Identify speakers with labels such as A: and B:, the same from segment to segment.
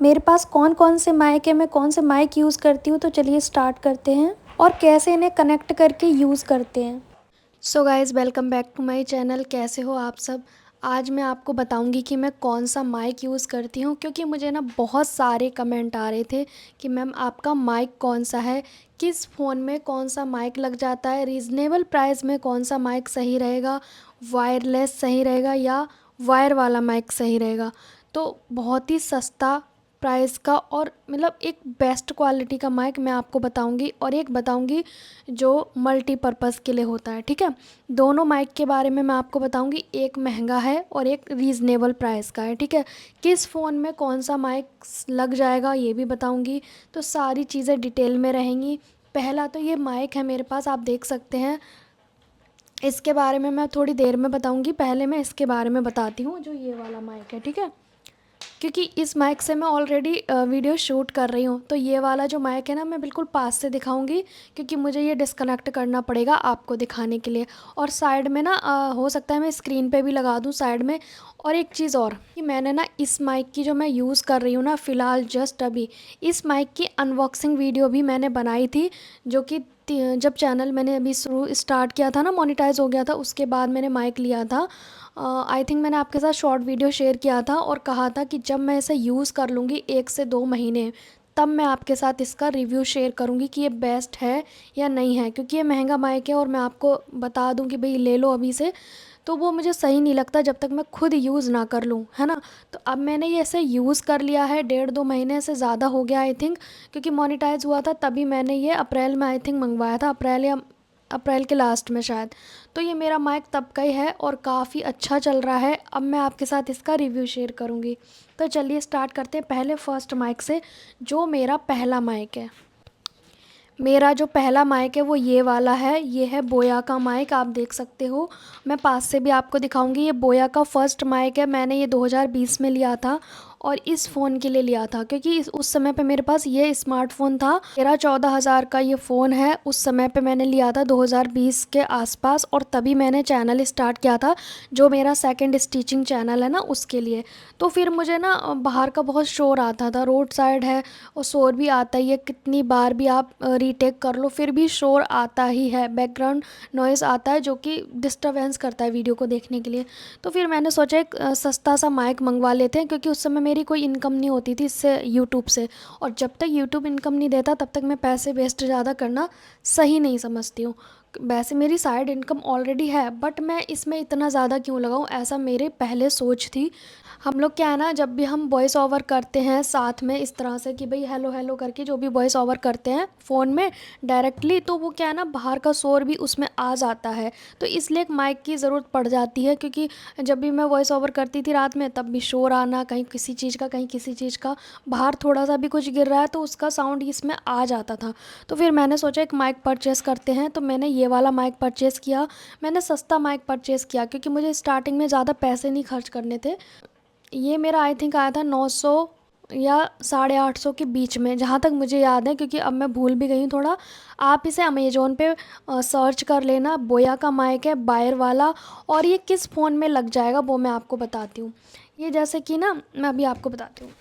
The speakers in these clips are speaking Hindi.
A: मेरे पास कौन कौन से माइक है, मैं कौन से माइक यूज़ करती हूँ, तो चलिए स्टार्ट करते हैं और कैसे इन्हें कनेक्ट करके यूज़ करते हैं। So guys, welcome back to my channel. कैसे हो आप सब। आज मैं आपको बताऊंगी कि मैं कौन सा माइक यूज़ करती हूँ, क्योंकि मुझे ना बहुत सारे कमेंट आ रहे थे कि मैम आपका माइक कौन सा है, किस फ़ोन में कौन सा माइक लग जाता है, रीज़नेबल प्राइस में कौन सा माइक सही रहेगा, वायरलेस सही रहेगा या वायर वाला माइक सही रहेगा। तो बहुत ही सस्ता प्राइस का और मतलब एक बेस्ट क्वालिटी का माइक मैं आपको बताऊंगी, और एक बताऊंगी जो मल्टीपर्पज़ के लिए होता है। ठीक है, दोनों माइक के बारे में मैं आपको बताऊंगी, एक महंगा है और एक रीज़नेबल प्राइस का है। ठीक है, किस फ़ोन में कौन सा माइक लग जाएगा ये भी बताऊंगी। तो सारी चीज़ें डिटेल में रहेंगी। पहला तो ये माइक है मेरे पास, आप देख सकते हैं। इसके बारे में मैं थोड़ी देर में बताऊंगी, पहले मैं इसके बारे में बताती हूँ जो ये वाला माइक है। ठीक है, क्योंकि इस माइक से मैं ऑलरेडी वीडियो शूट कर रही हूँ, तो ये वाला जो माइक है ना, मैं बिल्कुल पास से दिखाऊंगी, क्योंकि मुझे ये डिस्कनेक्ट करना पड़ेगा आपको दिखाने के लिए। और साइड में ना हो सकता है मैं स्क्रीन पे भी लगा दूँ साइड में। और एक चीज़ और कि मैंने ना इस माइक की जो मैं यूज़ कर रही हूँ ना फ़िलहाल जस्ट अभी, इस माइक की अनबॉक्सिंग वीडियो भी मैंने बनाई थी, जो कि जब चैनल मैंने अभी शुरू स्टार्ट किया था ना, मोनेटाइज हो गया था, उसके बाद मैंने माइक लिया था। आई थिंक मैंने आपके साथ शॉर्ट वीडियो शेयर किया था और कहा था कि जब मैं इसे यूज़ कर लूँगी 1 से 2 महीने, तब मैं आपके साथ इसका रिव्यू शेयर करूँगी कि ये बेस्ट है या नहीं है। क्योंकि ये महंगा माइक है और मैं आपको बता दूँ कि भाई ले लो अभी से, तो वो मुझे सही नहीं लगता जब तक मैं खुद यूज़ ना कर लूँ, है ना। तो अब मैंने ये ऐसे यूज़ कर लिया है, 1.5-2 महीने से ज़्यादा हो गया आई थिंक, क्योंकि मोनेटाइज हुआ था तभी मैंने ये अप्रैल में आई थिंक मंगवाया था, अप्रैल या अप्रैल के लास्ट में शायद। तो ये मेरा माइक तब का ही है और काफ़ी अच्छा चल रहा है। अब मैं आपके साथ इसका रिव्यू शेयर करूँगी। तो चलिए स्टार्ट करते हैं पहले फर्स्ट माइक से, जो मेरा पहला माइक है। मेरा जो पहला माइक है वो ये वाला है, ये है बोया का माइक, आप देख सकते हो। मैं पास से भी आपको दिखाऊंगी। ये बोया का फर्स्ट माइक है, मैंने ये 2020 में लिया था और इस फ़ोन के लिए लिया था, क्योंकि उस समय पे मेरे पास ये स्मार्टफ़ोन था। 13-14 हज़ार का ये फ़ोन है, उस समय पे मैंने लिया था 2020 के आसपास, और तभी मैंने चैनल स्टार्ट किया था, जो मेरा सेकंड स्टिचिंग चैनल है ना, उसके लिए। तो फिर मुझे ना बाहर का बहुत शोर आता था, रोड साइड है और शोर भी आता ही है, कितनी बार भी आप रीटेक कर लो फिर भी शोर आता ही है, बैकग्राउंड नॉइज़ आता है, जो कि डिस्टरबेंस करता है वीडियो को देखने के लिए। तो फिर मैंने सोचा एक सस्ता सा माइक मंगवा लेते हैं, क्योंकि उस समय मेरी कोई इनकम नहीं होती थी इससे, यूट्यूब से। और जब तक यूट्यूब इनकम नहीं देता तब तक मैं पैसे वेस्ट ज़्यादा करना सही नहीं समझती हूँ। वैसे मेरी साइड इनकम ऑलरेडी है, बट मैं इसमें इतना ज़्यादा क्यों लगाऊँ, ऐसा मेरे पहले सोच थी। हम लोग क्या है ना, जब भी हम वॉइस ओवर करते हैं साथ में इस तरह से कि भाई हेलो हेलो करके जो भी वॉइस ओवर करते हैं फ़ोन में डायरेक्टली, तो वो क्या है ना, बाहर का शोर भी उसमें आ जाता है। तो इसलिए एक माइक की ज़रूरत पड़ जाती है, क्योंकि जब भी मैं वॉइस ओवर करती थी रात में, तब भी शोर आना, कहीं किसी चीज़ का कहीं किसी चीज़ का, बाहर थोड़ा सा भी कुछ गिर रहा है तो उसका साउंड इसमें आ जाता था। तो फिर मैंने सोचा एक माइक परचेज़ करते हैं, तो मैंने ये वाला माइक परचेज़ किया। मैंने सस्ता माइक परचेज़ किया, क्योंकि मुझे स्टार्टिंग में ज़्यादा पैसे नहीं खर्च करने थे। ये मेरा आई थिंक आया था 900 या 850 के बीच में, जहाँ तक मुझे याद है, क्योंकि अब मैं भूल भी गई हूँ थोड़ा। आप इसे अमेज़ोन पे सर्च कर लेना, बोया का माइक है, बायर वाला। और ये किस फ़ोन में लग जाएगा वो मैं आपको बताती हूँ। ये जैसे कि ना, मैं अभी आपको बताती हूँ,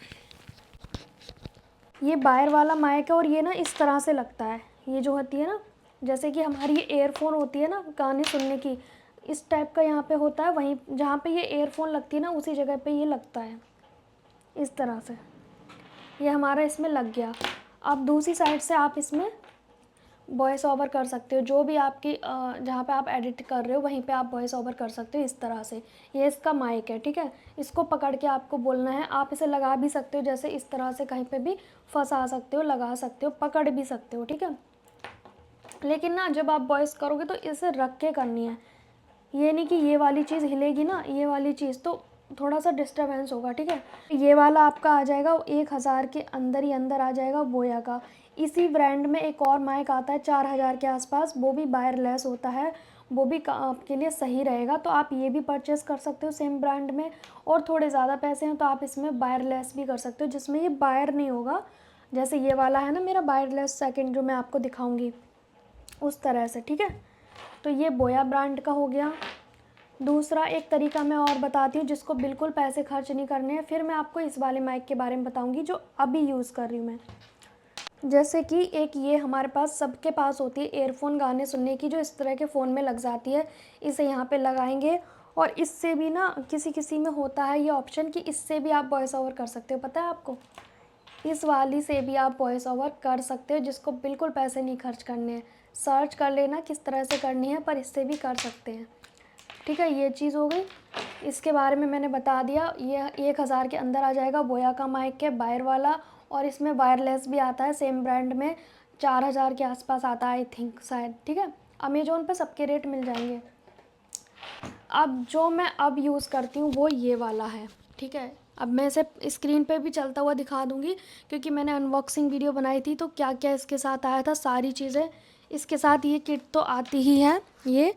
A: ये बायर वाला माइक है और ये ना इस तरह से लगता है। ये जो होती है ना, जैसे कि हमारी ये एयरफोन होती है ना गाने सुनने की, इस टाइप का यहाँ पे होता है, वहीं जहाँ पे ये एयरफोन लगती है ना उसी जगह पे ये लगता है, इस तरह से। ये हमारा इसमें लग गया। अब दूसरी साइड से आप इसमें वॉइस ओवर कर सकते हो, जो भी आपकी जहाँ पे आप एडिट कर रहे हो वहीं पे आप वॉइस ओवर कर सकते हो इस तरह से। ये इसका माइक है, ठीक है। इसको पकड़ के आपको बोलना है, आप इसे लगा भी सकते हो, जैसे इस तरह से कहीं पे भी फंसा सकते हो, लगा सकते हो, पकड़ भी सकते हो, ठीक है। लेकिन ना जब आप वॉइस करोगे तो इसे रख के करनी है, ये नहीं कि ये वाली चीज़ हिलेगी ना, ये वाली चीज़, तो थोड़ा सा डिस्टरबेंस होगा, ठीक है। ये वाला आपका आ जाएगा 1,000 के अंदर ही अंदर आ जाएगा बोया का। इसी ब्रांड में एक और माइक आता है 4,000 के आसपास, वो भी वायरलेस होता है, वो भी आपके लिए सही रहेगा, तो आप ये भी परचेज़ कर सकते हो सेम ब्रांड में। और थोड़े ज़्यादा पैसे हैं तो आप इसमें वायरलेस भी कर सकते हो, जिसमें ये वायर नहीं होगा, जैसे ये वाला है ना मेरा वायरलेस सेकंड, जो मैं आपको दिखाऊंगी उस तरह से, ठीक है। तो ये बोया ब्रांड का हो गया। दूसरा एक तरीका मैं और बताती हूँ जिसको बिल्कुल पैसे खर्च नहीं करने हैं, फिर मैं आपको इस वाले माइक के बारे में बताऊँगी जो अभी यूज़ कर रही हूँ मैं। जैसे कि एक ये हमारे पास सबके पास होती है एयरफ़ोन गाने सुनने की, जो इस तरह के फ़ोन में लग जाती है। इसे यहाँ पे लगाएंगे और इससे भी ना किसी किसी में होता है ये ऑप्शन कि इससे भी आप वॉइस ओवर कर सकते हो, पता है आपको? इस वाली से भी आप वॉइस ओवर कर सकते हो, जिसको बिल्कुल पैसे नहीं खर्च करने हैं। सर्च कर लेना किस तरह से करनी है, पर इससे भी कर सकते हैं। ठीक है, ये चीज़ हो गई। इसके बारे में मैंने बता दिया। ये 1000 के अंदर आ जाएगा। बोया का माइक है, वायर वाला, और इसमें वायरलेस भी आता है सेम ब्रांड में। 4000 के आसपास आता है आई थिंक, शायद। ठीक है, अमेज़ोन पे सबके रेट मिल जाएंगे। अब जो मैं अब यूज़ करती हूँ वो ये वाला है। ठीक है, अब मैं इसे स्क्रीन पे भी चलता हुआ दिखा दूँगी, क्योंकि मैंने अनबॉक्सिंग वीडियो बनाई थी तो क्या क्या इसके साथ आया था, सारी चीज़ें इसके साथ। ये किट तो आती ही है। ये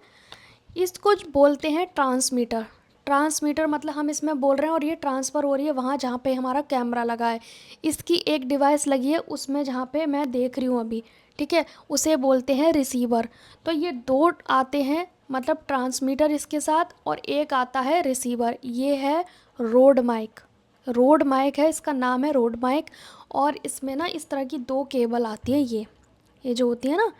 A: इसको बोलते हैं ट्रांसमीटर। ट्रांसमीटर मतलब हम इसमें बोल रहे हैं और ये ट्रांसफ़र हो रही है वहाँ जहाँ पे हमारा कैमरा लगा है। इसकी एक डिवाइस लगी है उसमें जहाँ पे मैं देख रही हूँ अभी। ठीक है, उसे बोलते हैं रिसीवर। तो ये दो आते हैं, मतलब ट्रांसमीटर इसके साथ, और एक आता है रिसीवर। ये है रोड माइक। रोड माइक है, इसका नाम है रोड माइक। और इसमें ना इस तरह की दो केबल आती है। ये जो होती है ना,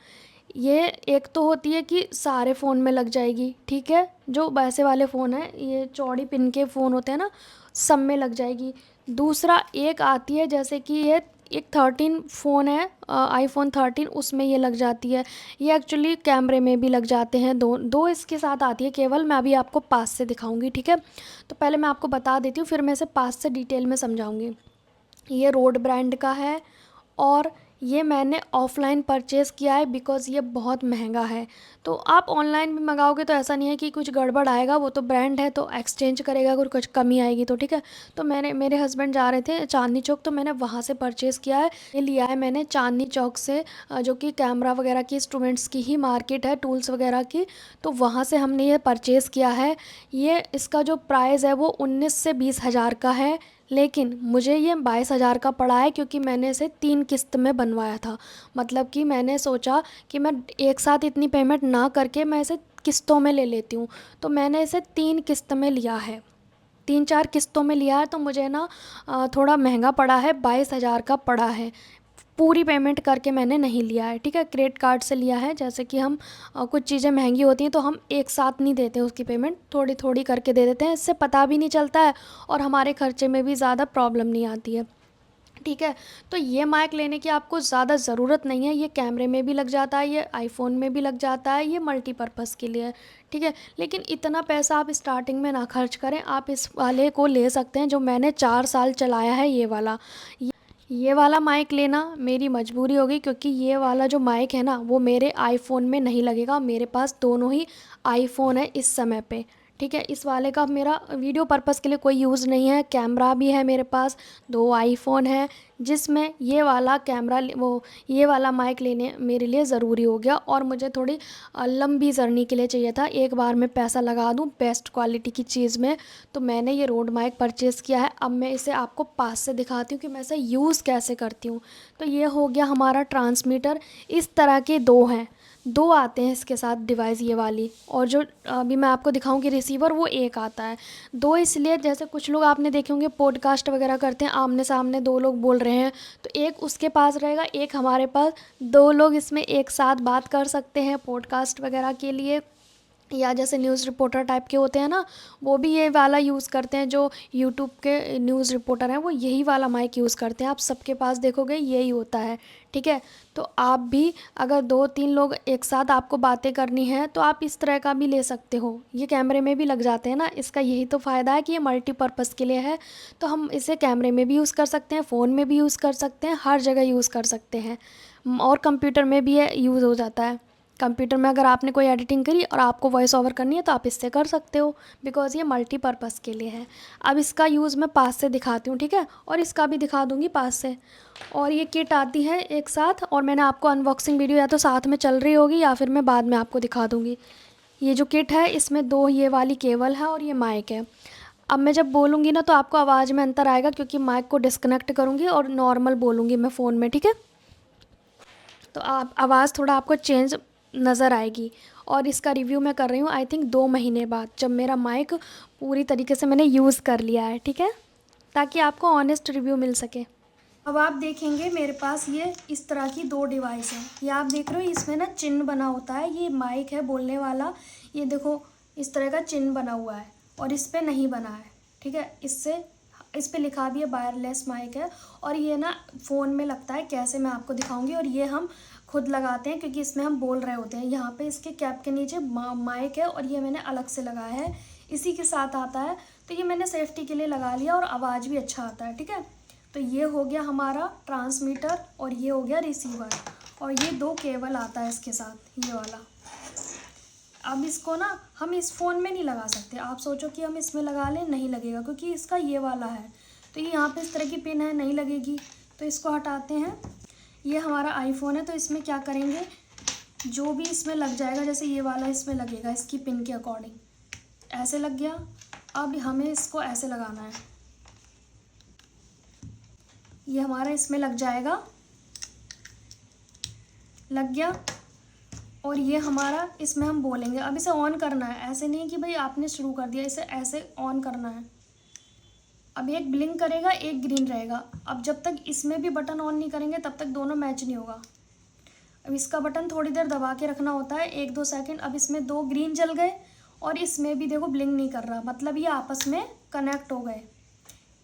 A: ये एक तो होती है कि सारे फ़ोन में लग जाएगी। ठीक है, जो वैसे वाले फ़ोन हैं, ये चौड़ी पिन के फ़ोन होते हैं ना, सब में लग जाएगी। दूसरा एक आती है, जैसे कि ये एक 13 फ़ोन है, आईफोन 13, उसमें ये लग जाती है। ये एक्चुअली कैमरे में भी लग जाते हैं। दो दो इसके साथ आती है केवल। मैं अभी आपको पास से दिखाऊंगी। ठीक है, तो पहले मैं आपको बता देती हूँ, फिर मैं इसे पास से डिटेल में समझाऊंगी। ये रोड ब्रांड का है, और ये मैंने ऑफ़लाइन परचेज़ किया है बिकॉज़ ये बहुत महंगा है। तो आप ऑनलाइन भी मंगाओगे तो ऐसा नहीं है कि कुछ गड़बड़ आएगा, वो तो ब्रांड है तो एक्सचेंज करेगा अगर कुछ कमी आएगी तो। ठीक है, तो मेरे हस्बैंड जा रहे थे चांदनी चौक, तो मैंने वहाँ से परचेज़ किया है। ये लिया है मैंने चांदनी चौक से, जो कि कैमरा वगैरह की, इंस्ट्रूमेंट्स की ही मार्केट है, टूल्स वगैरह की। तो वहाँ से हमने ये परचेज़ किया है। ये इसका जो प्राइस है वो 19 से 20 हज़ार का है, लेकिन मुझे ये 22,000 का पड़ा है, क्योंकि मैंने इसे 3 किस्त में बनवाया था। मतलब कि मैंने सोचा कि मैं एक साथ इतनी पेमेंट ना करके मैं इसे किस्तों में ले लेती हूँ। तो मैंने इसे 3 किस्त में लिया है, 3-4 किस्तों में लिया है। तो मुझे ना थोड़ा महंगा पड़ा है, 22,000 का पड़ा है। पूरी पेमेंट करके मैंने नहीं लिया है। ठीक है, क्रेडिट कार्ड से लिया है। जैसे कि हम कुछ चीज़ें महंगी होती हैं तो हम एक साथ नहीं देते उसकी पेमेंट, थोड़ी थोड़ी करके दे देते हैं। इससे पता भी नहीं चलता है और हमारे खर्चे में भी ज़्यादा प्रॉब्लम नहीं आती है। ठीक है, तो ये माइक लेने की आपको ज़्यादा ज़रूरत नहीं है। ये कैमरे में भी लग जाता है, ये आईफोन में भी लग जाता है, ये मल्टीपर्पज़ के लिए है। ठीक है, लेकिन इतना पैसा आप स्टार्टिंग में ना खर्च करें। आप इस वाले को ले सकते हैं जो मैंने 4 साल चलाया है, ये वाला। ये वाला माइक लेना मेरी मजबूरी हो गई, क्योंकि ये वाला जो माइक है ना वो मेरे आईफोन में नहीं लगेगा। मेरे पास दोनों ही आईफोन है इस समय पे। ठीक है, इस वाले का मेरा वीडियो पर्पज़ के लिए कोई यूज़ नहीं है। कैमरा भी है मेरे पास, 2 आईफोन है, जिसमें ये वाला कैमरा ये वाला माइक लेने मेरे लिए ज़रूरी हो गया। और मुझे थोड़ी लंबी जर्नी के लिए चाहिए था, एक बार में पैसा लगा दूँ बेस्ट क्वालिटी की चीज़ में। तो मैंने ये रोड माइक परचेज़ किया है। अब मैं इसे आपको पास से दिखाती हूँ कि मैं इसे यूज़ कैसे करती हूँ। तो ये हो गया हमारा ट्रांसमीटर। इस तरह के 2 हैं, 2 आते हैं इसके साथ डिवाइस, ये वाली। और जो अभी मैं आपको दिखाऊंगी रिसीवर, वो एक आता है। 2 इसलिए, जैसे कुछ लोग आपने देखे होंगे पॉडकास्ट वगैरह करते हैं, आमने सामने 2 लोग बोल रहे हैं, तो एक उसके पास रहेगा, एक हमारे पास। 2 लोग इसमें एक साथ बात कर सकते हैं पॉडकास्ट वगैरह के लिए। या जैसे न्यूज़ रिपोर्टर टाइप के होते हैं ना, वो भी ये वाला यूज़ करते हैं। जो यूट्यूब के न्यूज़ रिपोर्टर हैं वो यही वाला माइक यूज़ करते हैं। आप सबके पास देखोगे यही होता है। ठीक है, तो आप भी अगर 2-3 लोग एक साथ आपको बातें करनी है तो आप इस तरह का भी ले सकते हो। ये कैमरे में भी लग जाते हैं ना, इसका यही तो फ़ायदा है कि ये मल्टीपर्पज़ के लिए है। तो हम इसे कैमरे में भी यूज़ कर सकते हैं, फ़ोन में भी यूज़ कर सकते हैं, हर जगह यूज़ कर सकते हैं। और कंप्यूटर में भी ये यूज़ हो जाता है। कंप्यूटर में अगर आपने कोई एडिटिंग करी और आपको वॉइस ओवर करनी है तो आप इससे कर सकते हो, बिकॉज़ ये मल्टीपर्पज़ के लिए है। अब इसका यूज़ मैं पास से दिखाती हूँ। ठीक है, और इसका भी दिखा दूँगी पास से। और ये किट आती है एक साथ, और मैंने आपको अनबॉक्सिंग वीडियो या तो साथ में चल रही होगी या फिर मैं बाद में आपको दिखा दूँगी। ये जो किट है इसमें 2 ये वाली केबल है और ये माइक है। अब मैं जब बोलूँगी ना तो आपको आवाज़ में अंतर आएगा, क्योंकि माइक को डिस्कनेक्ट करूँगी और नॉर्मल बोलूँगी मैं फ़ोन में। ठीक है, तो आप आवाज़ थोड़ा आपको चेंज नज़र आएगी। और इसका रिव्यू मैं कर रही हूँ आई थिंक 2 महीने बाद, जब मेरा माइक पूरी तरीके से मैंने यूज़ कर लिया है, ठीक है, ताकि आपको ऑनेस्ट रिव्यू मिल सके। अब आप देखेंगे मेरे पास ये इस तरह की 2 डिवाइस हैं। ये आप देख रहे हो, इसमें ना चिन्ह बना होता है, ये माइक है बोलने वाला, ये देखो इस तरह का चिन्ह बना हुआ है और इस पे नहीं बना है, ठीक है। इस पे लिखा भी है वायरलेस माइक है। और ये ना फ़ोन में लगता है, कैसे मैं आपको दिखाऊंगी। और ये हम खुद लगाते हैं क्योंकि इसमें हम बोल रहे होते हैं। यहाँ पे इसके कैप के नीचे माइक है और ये मैंने अलग से लगाया है, इसी के साथ आता है। तो ये मैंने सेफ्टी के लिए लगा लिया और आवाज़ भी अच्छा आता है, ठीक है। तो ये हो गया हमारा ट्रांसमीटर और ये हो गया रिसीवर, और ये 2 केबल आता है इसके साथ, ये वाला। अब इसको ना हम इस फ़ोन में नहीं लगा सकते। आप सोचो कि हम इसमें लगा लें, नहीं लगेगा क्योंकि इसका ये वाला है। तो ये यहाँ पे इस तरह की पिन है, नहीं लगेगी। तो इसको हटाते हैं। ये हमारा आईफोन है, तो इसमें क्या करेंगे, जो भी इसमें लग जाएगा, जैसे ये वाला इसमें लगेगा इसकी पिन के अकॉर्डिंग, ऐसे लग गया। अब हमें इसको ऐसे लगाना है, ये हमारा इसमें लग जाएगा, लग गया। और ये हमारा इसमें हम बोलेंगे। अब इसे ऑन करना है, ऐसे नहीं कि भाई आपने शुरू कर दिया, इसे ऐसे ऑन करना है। अब एक ब्लिंक करेगा, एक ग्रीन रहेगा। अब जब तक इसमें भी बटन ऑन नहीं करेंगे तब तक दोनों मैच नहीं होगा। अब इसका बटन थोड़ी देर दबा के रखना होता है, 1-2 सेकंड। अब इसमें 2 ग्रीन जल गए और इसमें भी देखो ब्लिंक नहीं कर रहा, मतलब ये आपस में कनेक्ट हो गए।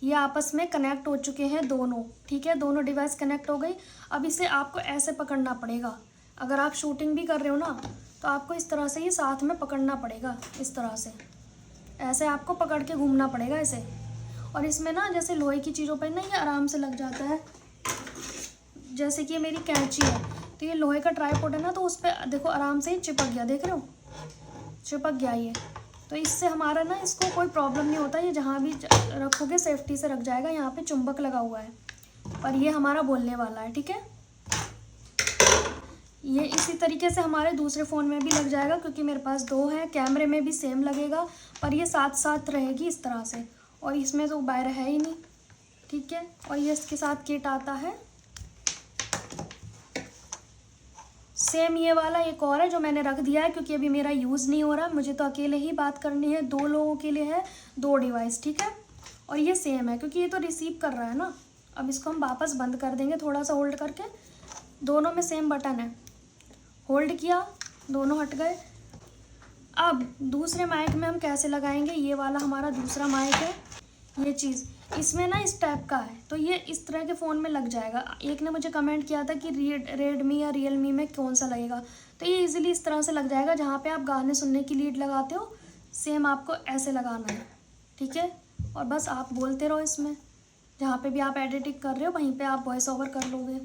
A: ये आपस में कनेक्ट हो चुके हैं दोनों, ठीक है, दोनों डिवाइस कनेक्ट हो गई। अब इसे आपको ऐसे पकड़ना पड़ेगा। अगर आप शूटिंग भी कर रहे हो ना, तो आपको इस तरह से ये साथ में पकड़ना पड़ेगा, इस तरह से ऐसे आपको पकड़ के घूमना पड़ेगा इसे। और इसमें ना जैसे लोहे की चीज़ों पर ना ये आराम से लग जाता है। जैसे कि ये मेरी कैंची है, तो ये लोहे का ट्राइपॉड है ना, तो उस पर देखो आराम से ही चिपक गया, देख रहे हो, चिपक गया ये। तो इससे हमारा ना इसको कोई प्रॉब्लम नहीं होता, ये जहाँ भी रखोगे सेफ्टी से रख जाएगा। यहाँ पे चुंबक लगा हुआ है, पर ये हमारा बोलने वाला है, ठीक है। ये इसी तरीके से हमारे दूसरे फ़ोन में भी लग जाएगा, क्योंकि मेरे पास 2 हैं। कैमरे में भी सेम लगेगा, पर ये साथ साथ रहेगी इस तरह से। और इसमें तो वायर है ही नहीं, ठीक है। और ये इसके साथ किट आता है सेम। ये वाला एक और है जो मैंने रख दिया है, क्योंकि अभी मेरा यूज़ नहीं हो रहा, मुझे तो अकेले ही बात करनी है। 2 लोगों के लिए है 2 डिवाइस, ठीक है। और ये सेम है क्योंकि ये तो रिसीव कर रहा है ना। अब इसको हम वापस बंद कर देंगे, थोड़ा सा होल्ड करके। दोनों में सेम बटन है, होल्ड किया, दोनों हट गए। अब दूसरे माइक में हम कैसे लगाएंगे, ये वाला हमारा दूसरा माइक है। ये चीज़ इसमें ना इस टाइप का है, तो ये इस तरह के फ़ोन में लग जाएगा। एक ने मुझे कमेंट किया था कि रेडमी या रियलमी में कौन सा लगेगा, तो ये इजीली इस तरह से लग जाएगा। जहाँ पे आप गाने सुनने की लीड लगाते हो, सेम आपको ऐसे लगाना है, ठीक है। और बस आप बोलते रहो इसमें, जहाँ पे भी आप एडिटिंग कर रहे हो वहीं पे आप वॉइस ओवर कर लोगे।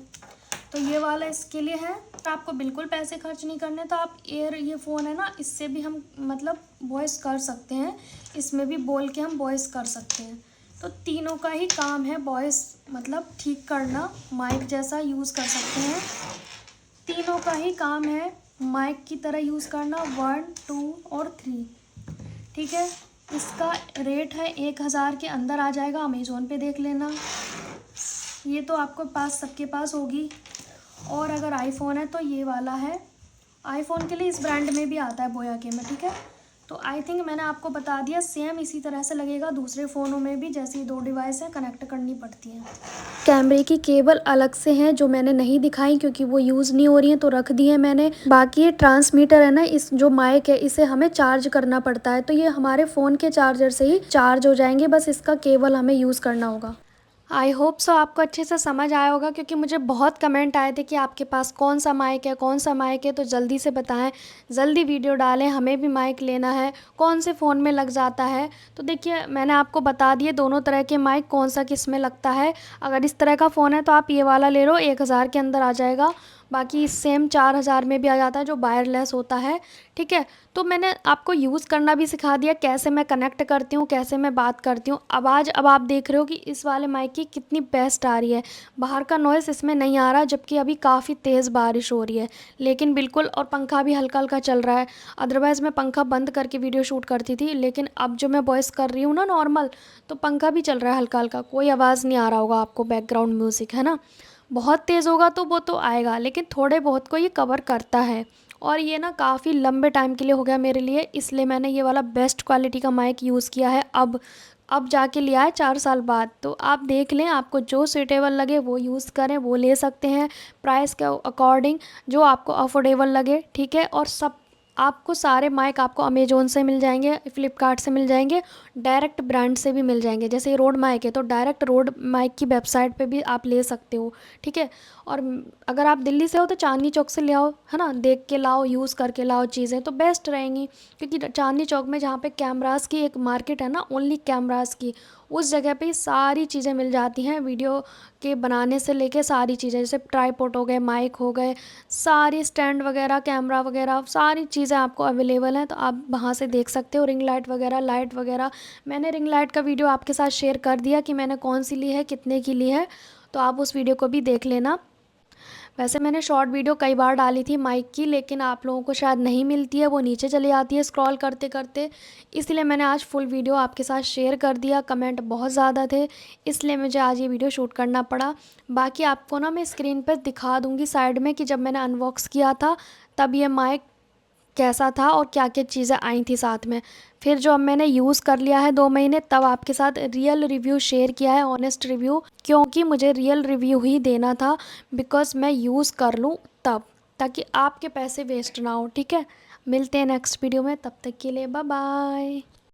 A: तो ये वाला इसके लिए है। आपको बिल्कुल पैसे खर्च नहीं करने, तो आप ये फ़ोन है ना, इससे भी हम मतलब वॉइस कर सकते हैं, इसमें भी बोल के हम वॉइस कर सकते हैं। तो तीनों का ही काम है वॉइस मतलब ठीक करना, माइक जैसा यूज़ कर सकते हैं। तीनों का ही काम है माइक की तरह यूज़ करना, 1, 2 और 3, ठीक है। इसका रेट है 1000 के अंदर आ जाएगा, अमेज़ोन पे देख लेना। ये तो आपको पास सबके पास होगी। और अगर आईफोन है तो ये वाला है, आईफोन के लिए इस ब्रांड में भी आता है बोया के में, ठीक है। तो आई थिंक मैंने आपको बता दिया, सेम इसी तरह से लगेगा दूसरे फ़ोनों में भी। जैसे 2 डिवाइस हैं, कनेक्ट करनी पड़ती हैं। कैमरे की केबल अलग से हैं जो मैंने नहीं दिखाई क्योंकि वो यूज़ नहीं हो रही हैं, तो रख दी है मैंने। बाकी ये ट्रांसमीटर है ना, इस जो माइक है इसे हमें चार्ज करना पड़ता है, तो ये हमारे फ़ोन के चार्जर से ही चार्ज हो जाएंगे, बस इसका केबल हमें यूज़ करना होगा। आई होप सो आपको अच्छे से समझ आया होगा, क्योंकि मुझे बहुत कमेंट आए थे कि आपके पास कौन सा माइक है, कौन सा माइक है, तो जल्दी से बताएं, जल्दी वीडियो डालें, हमें भी माइक लेना है, कौन से फ़ोन में लग जाता है। तो देखिए मैंने आपको बता दिए दोनों तरह के माइक कौन सा किस में लगता है। अगर इस तरह का फ़ोन है तो आप ये वाला ले लो, 1000 के अंदर आ जाएगा। बाकी सेम 4000 में भी आ जाता है जो वायरलेस होता है, ठीक है। तो मैंने आपको यूज़ करना भी सिखा दिया, कैसे मैं कनेक्ट करती हूँ, कैसे मैं बात करती हूँ। अब आप देख रहे हो कि इस वाले माइक की कितनी बेस्ट आ रही है, बाहर का नॉइज़ इसमें नहीं आ रहा, जबकि अभी काफ़ी तेज़ बारिश हो रही है, लेकिन बिल्कुल, और पंखा भी हल्का हल्का चल रहा है। अदरवाइज़ मैं पंखा बंद करके वीडियो शूट करती थी, लेकिन अब जो मैं वॉइस कर रही हूँ ना नॉर्मल, तो पंखा भी चल रहा है हल्का हल्का, कोई आवाज़ नहीं आ रहा होगा आपको, बैकग्राउंड म्यूज़िक है ना। बहुत तेज़ होगा तो वो तो आएगा, लेकिन थोड़े बहुत को ये कवर करता है। और ये ना काफ़ी लंबे टाइम के लिए हो गया मेरे लिए, इसलिए मैंने ये वाला बेस्ट क्वालिटी का माइक यूज़ किया है। अब जाके लिया है 4 साल बाद। तो आप देख लें, आपको जो सूटेबल लगे वो यूज़ करें, वो ले सकते हैं प्राइस के अकॉर्डिंग, जो आपको अफोर्डेबल लगे, ठीक है। और सब आपको सारे माइक आपको अमेज़न से मिल जाएंगे, फ्लिपकार्ट से मिल जाएंगे, डायरेक्ट ब्रांड से भी मिल जाएंगे। जैसे ये रोड माइक है तो डायरेक्ट रोड माइक की वेबसाइट पे भी आप ले सकते हो, ठीक है। और अगर आप दिल्ली से हो तो चांदनी चौक से ले आओ, है ना, देख के लाओ, यूज़ करके लाओ चीज़ें तो बेस्ट रहेंगी। क्योंकि चांदनी चौक में जहाँ पे कैमरास की एक मार्केट है ना, ओनली कैमरास की, उस जगह पे सारी चीज़ें मिल जाती हैं, वीडियो के बनाने से लेके सारी चीज़ें, जैसे ट्राईपॉड हो गए, माइक हो गए, सारी स्टैंड वगैरह, कैमरा वगैरह, सारी चीज़ें आपको अवेलेबल हैं। तो आप वहाँ से देख सकते हो। रिंग लाइट वगैरह, लाइट वगैरह, मैंने रिंग लाइट का वीडियो आपके साथ शेयर कर दिया कि मैंने कौन सी ली है, कितने की ली है, तो आप उस वीडियो को भी देख लेना। वैसे मैंने शॉर्ट वीडियो कई बार डाली थी माइक की, लेकिन आप लोगों को शायद नहीं मिलती है, वो नीचे चली आती है स्क्रॉल करते करते, इसलिए मैंने आज फुल वीडियो आपके साथ शेयर कर दिया। कमेंट बहुत ज़्यादा थे, इसलिए मुझे आज ये वीडियो शूट करना पड़ा। बाकी आपको ना मैं स्क्रीन पर दिखा दूँगी साइड में कि जब मैंने अनबॉक्स किया था तब ये माइक कैसा था और क्या क्या चीज़ें आई थी साथ में। फिर जो अब मैंने यूज़ कर लिया है 2 महीने, तब आपके साथ रियल रिव्यू शेयर किया है, ऑनेस्ट रिव्यू, क्योंकि मुझे रियल रिव्यू ही देना था, बिकॉज़ मैं यूज़ कर लूँ तब, ताकि आपके पैसे वेस्ट ना हो, ठीक है। मिलते हैं नेक्स्ट वीडियो में, तब तक के लिए बाय बाय।